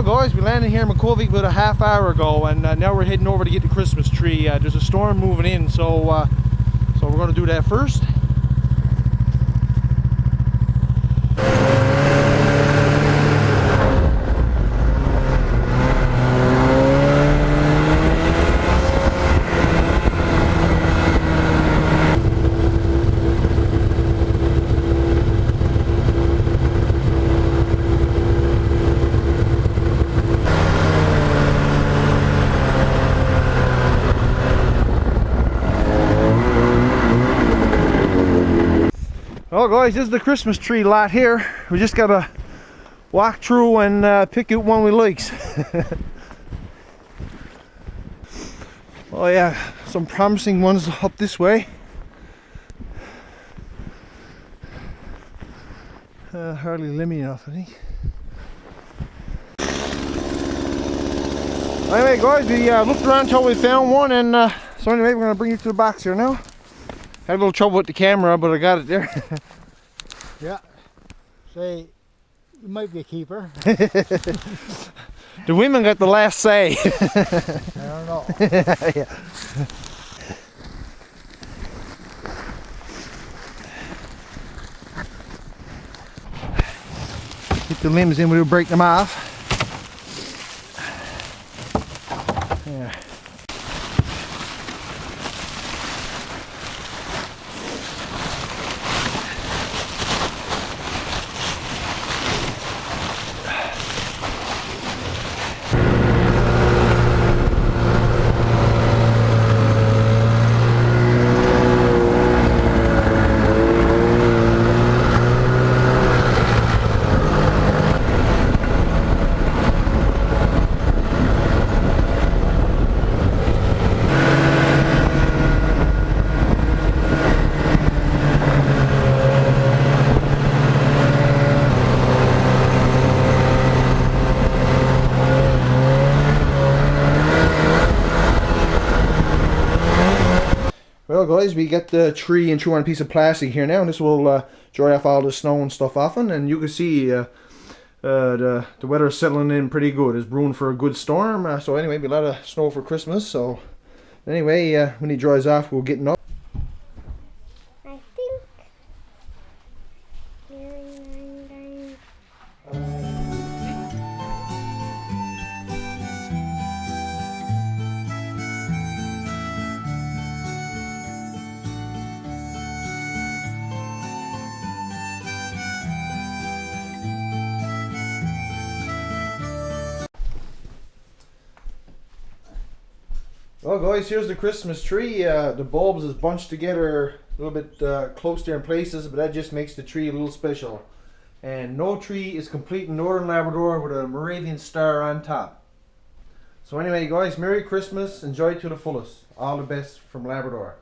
Well guys, we landed here in McCovey about a half hour ago, and now we're heading over to get the Christmas tree. There's a storm moving in, so we're going to do that first. Well guys, this is the Christmas tree lot here. We just gotta walk through and pick out one we likes. Oh yeah, some promising ones up this way. Hardly limmy enough, I think. Anyway guys, we looked around until we found one, and so anyway we're gonna bring you to the box here now. Had a little trouble with the camera, but I got it there. Yeah. Say, you might be a keeper. The women got the last say. I don't know. Yeah. Get the limbs in, we'll break them off. Yeah. Well guys, we got the tree and threw on a piece of plastic here now, and this will dry off all the snow and stuff off it, and you can see the weather is settling in pretty good. It's brewing for a good storm, so anyway, be a lot of snow for Christmas. So anyway, when it dries off, we'll get it up. I think. Well guys, here's the Christmas tree. The bulbs is bunched together a little bit close there in places, but that just makes the tree a little special. And no tree is complete in Northern Labrador with a Moravian star on top. So anyway guys, Merry Christmas, enjoy it to the fullest. All the best from Labrador.